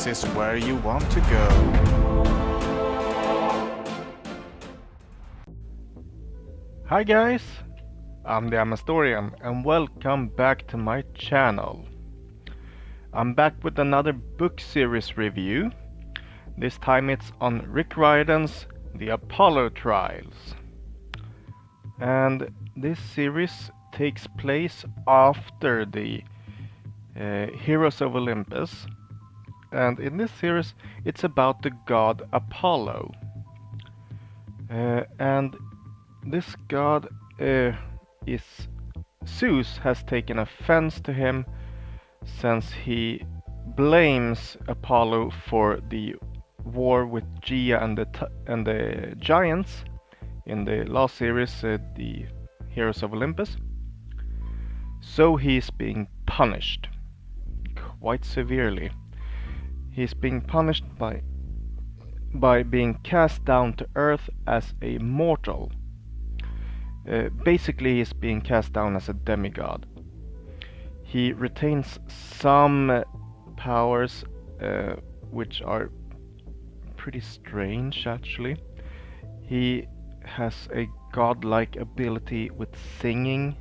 this is where you want to go. Hi guys, I'm the Amastorian and welcome back to my channel. I'm back with another book series review. This time it's on Rirdan's The Apollo Trials. And this series takes place after the Heroes of Olympus. And in this series it's about the god Apollo. And this god is Zeus has taken offense to him since he blames Apollo for the war with Gaia and the giants in the last series, the Heroes of Olympus. So he is being punished quite severely. He is being punished by being cast down to earth as a mortal. Basically, he's being cast down as a demigod. He retains some powers which are pretty strange, actually. He has a godlike ability with singing.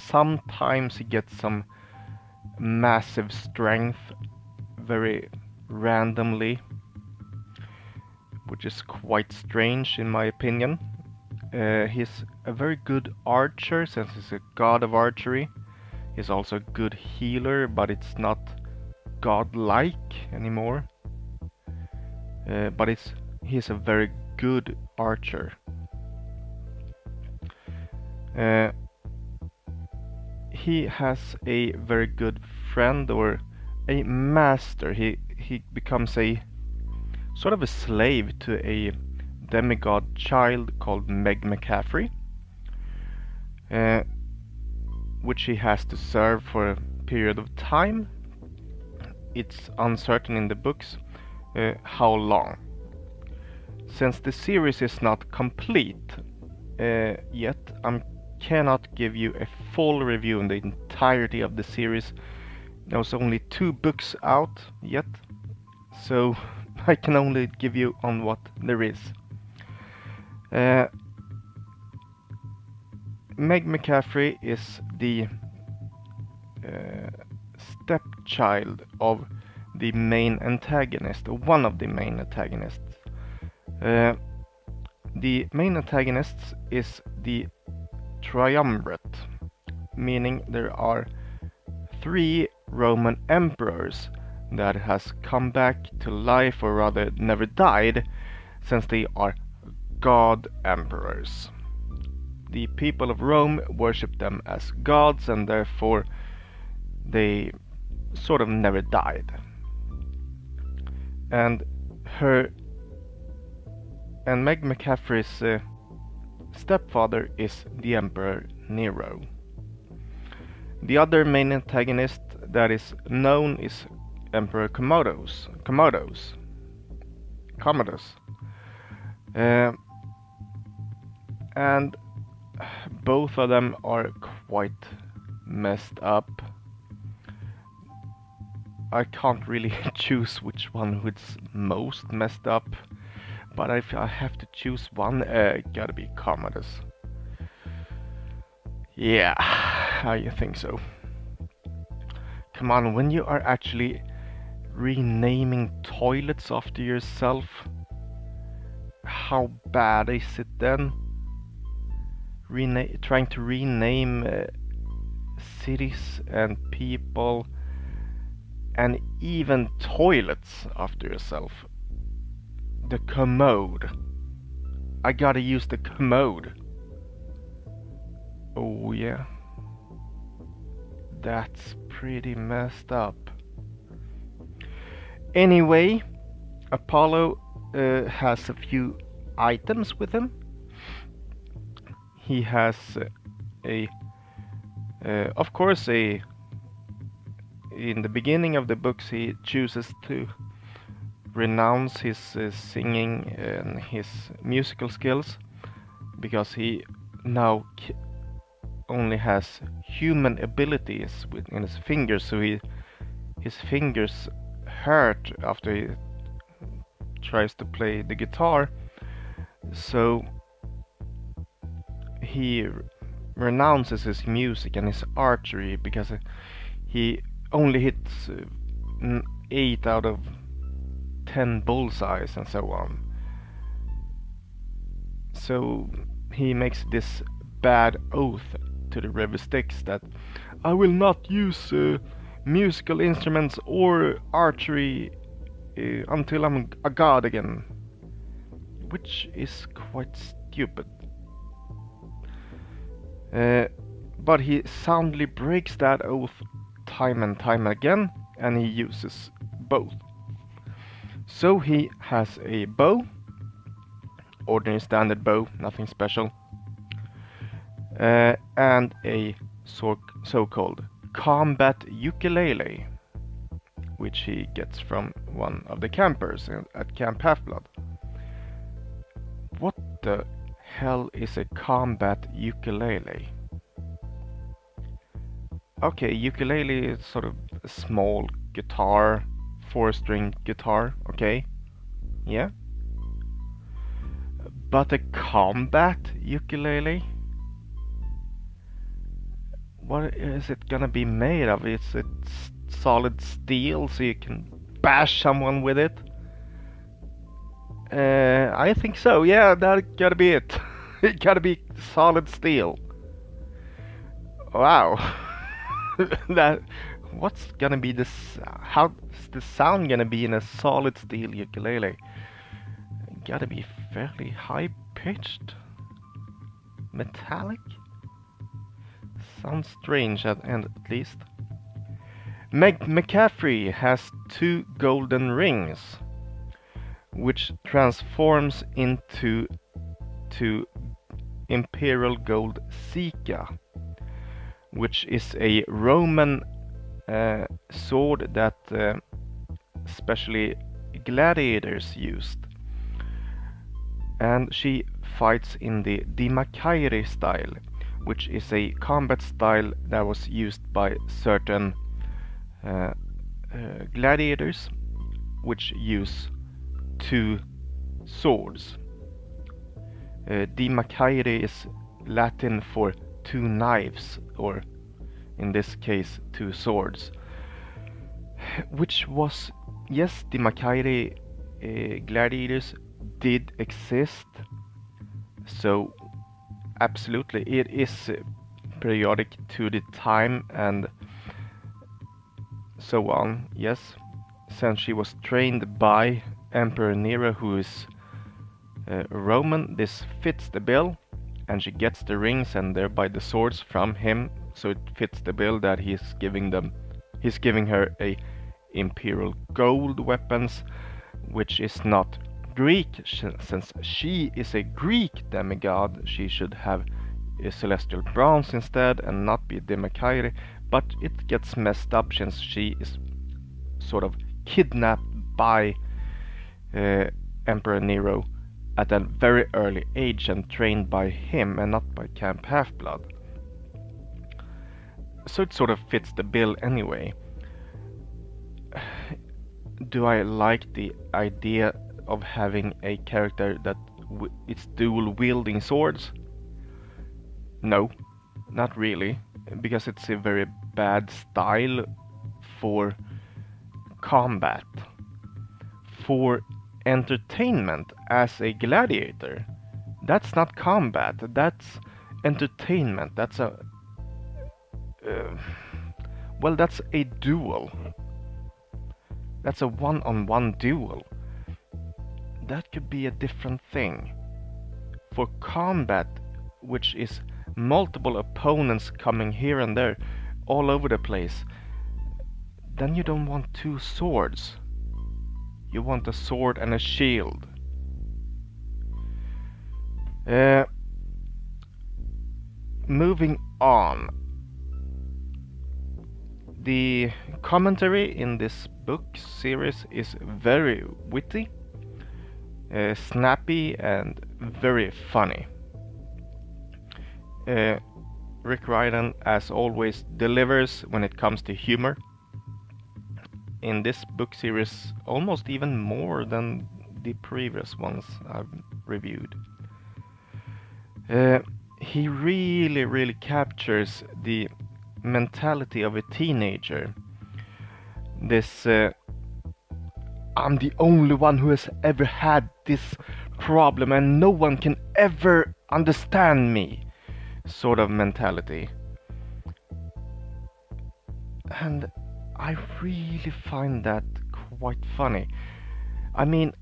Sometimes he gets some massive strength very randomly, which is quite strange in my opinion. He's a very good archer since he's a god of archery. He's also a good healer, but it's not godlike anymore. But he's a very good archer. He has a very good friend, or a master. He becomes a sort of a slave to a demigod child called Meg McCaffrey, which he has to serve for a period of time. It's uncertain in the books how long. Since the series is not complete yet, I cannot give you a full review on the entirety of the series. There's only 2 books out yet, so I can only give you on what there is. Meg McCaffrey is the stepchild of the main antagonist, or one of the main antagonists. The main antagonist is the triumvirate, meaning there are 3 Roman emperors that has come back to life, or rather never died, since they are god emperors. The people of Rome worship them as gods, and therefore they sort of never died. And Meg McCaffrey's stepfather is the Emperor Nero. The other main antagonist that is known is Emperor Commodus. And both of them are quite messed up. I can't really choose which one is most messed up, but if I have to choose one, gotta be Commodus. Yeah, I think so. Come on, when you are actually renaming toilets after yourself, how bad is it then? Trying to rename cities and people and even toilets after yourself. The commode. I gotta use the commode. Oh yeah. That's pretty messed up. Anyway, Apollo has a few items with him. He has of course, in the beginning of the books he chooses to renounce his singing and his musical skills, because he now only has human abilities in his fingers, so he his fingers hurt after he tries to play the guitar, so he renounces his music and his archery because he only hits 8 out of 10 bullseyes and so on. So he makes this bad oath to the river Styx that I will not use musical instruments or archery until I'm a god again, which is quite stupid. But he soundly breaks that oath time and time again, and he uses both. So he has a bow, ordinary standard bow, nothing special, and a so-called combat ukulele, which he gets from one of the campers at Camp Half-Blood. What the hell is a combat ukulele? Okay, ukulele is sort of a small guitar, 4-string guitar, okay? Yeah? But a combat ukulele? What is it gonna be made of? Is it solid steel so you can bash someone with it? I think so, yeah, that gotta be it. It gotta be solid steel. Wow. What's gonna be how's the sound gonna be in a solid steel ukulele? Gotta be fairly high pitched, metallic. Sounds strange at least. McCaffrey has 2 golden rings, which transforms into 2 imperial gold Sika, which is a Roman sword that especially gladiators used. And she fights in the Dimakairi style, which is a combat style that was used by certain gladiators, which use 2 swords. Dimakairi is Latin for 2 knives, or in this case 2 swords, which was, yes, Dimakairi gladiators did exist, so absolutely it is periodic to the time and so on, yes, since she was trained by Emperor Nero, who is Roman. This fits the bill, and she gets the rings and thereby the swords from him, so it fits the bill that he's giving her a imperial gold weapons, which is not Greek. Since she is a Greek demigod, she should have a celestial bronze instead and not be Dimakairi, but it gets messed up since she is sort of kidnapped by Emperor Nero at a very early age and trained by him and not by Camp Half-Blood. So it sort of fits the bill anyway. Do I like the idea of having a character that it's dual wielding swords? No, not really, because it's a very bad style for combat. For entertainment as a gladiator, that's not combat, that's entertainment. That's a well, that's a duel. That's a one-on-one duel. That could be a different thing. For combat, which is multiple opponents coming here and there all over the place, then you don't want 2 swords. You want a sword and a shield. Moving on. The commentary in this book series is very witty, snappy, and very funny. Riordan, as always, delivers when it comes to humor. in this book series almost even more than the previous ones I've reviewed. He really captures the mentality of a teenager. This I'm the only one who has ever had this problem and no one can ever understand me sort of mentality. And I really find that quite funny. I mean,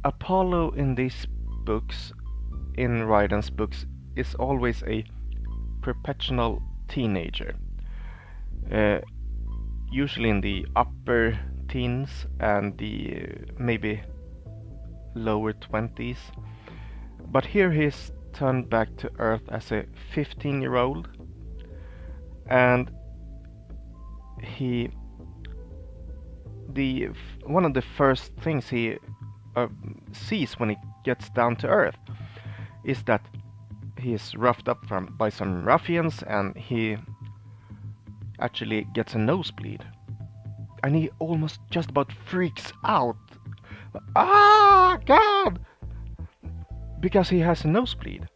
Apollo in these books, in Rirdan's books, is always a perpetual teenager. Usually in the upper teens and the maybe lower 20s. But here he's turned back to Earth as a 15-year-old, and one of the first things he sees when he gets down to Earth is that he is roughed up by some ruffians, and he actually gets a nosebleed, and he almost just about freaks out. Ah, God! Because he has a nosebleed.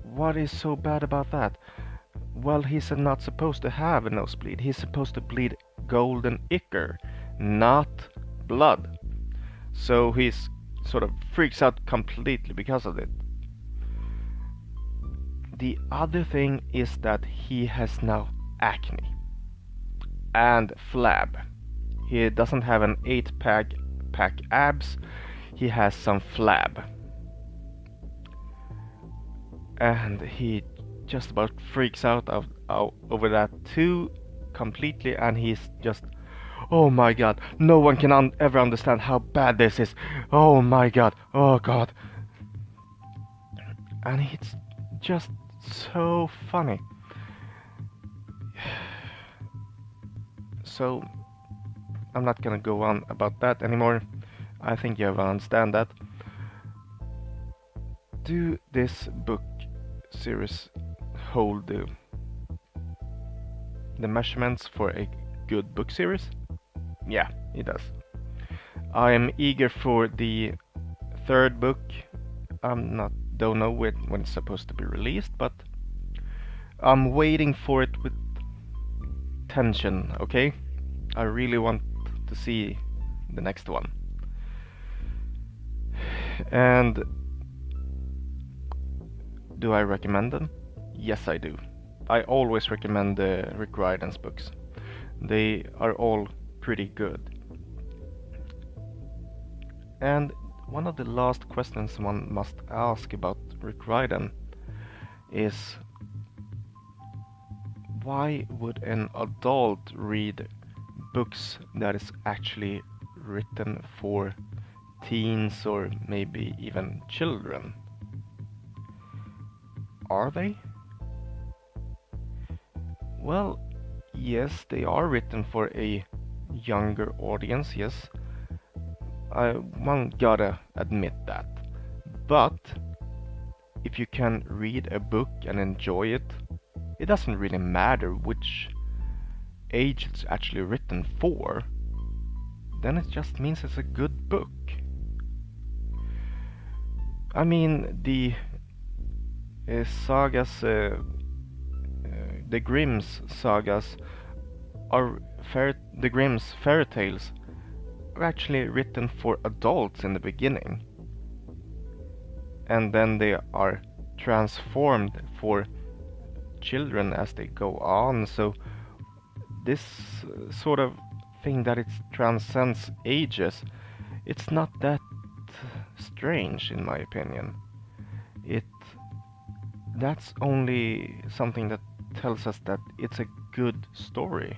What is so bad about that? Well, he's not supposed to have a nosebleed. He's supposed to bleed golden ichor, not blood. So he's sort of freaks out completely because of it. The other thing is that he has now acne and flab. He doesn't have an 8-pack abs, he has some flab. And he just about freaks out over that too completely, and he's just, oh my God, no one can ever understand how bad this is. Oh my God, oh God. And it's just so funny. So I'm not gonna go on about that anymore. I think you have understand that. Do this book series hold the measurements for a good book series? Yeah, it does. I am eager for the third book. Don't know when it's supposed to be released, but I'm waiting for it with tension, okay? I really want to see the next one. And do I recommend them? Yes, I do. I always recommend Rick Riordan's books. They are all pretty good. And one of the last questions one must ask about Rick Riordan is, why would an adult read books that is actually written for teens or maybe even children? Are they? Well, yes, they are written for a younger audience, yes. One gotta admit that. But if you can read a book and enjoy it, it doesn't really matter which age it's actually written for. Then it just means it's a good book. I mean, the sagas, the Grimm's sagas the Grimm's fairy tales are actually written for adults in the beginning, and then they are transformed for children as they go on. So this sort of thing that it transcends ages, it's not that strange in my opinion. That's only something that tells us that it's a good story.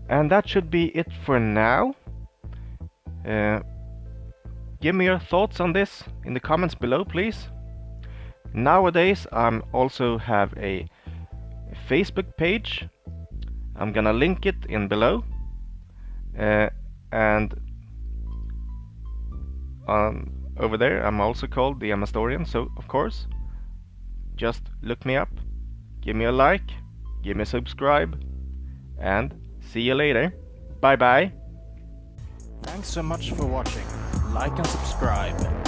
And that should be it for now. Give me your thoughts on this in the comments below, please. Nowadays I also have a Facebook page. I'm gonna link it in below. And over there I'm also called the Amastorian, so of course just look me up give me a like, give me a subscribe, and see you later. Bye bye. Thanks so much for watching. Like and subscribe.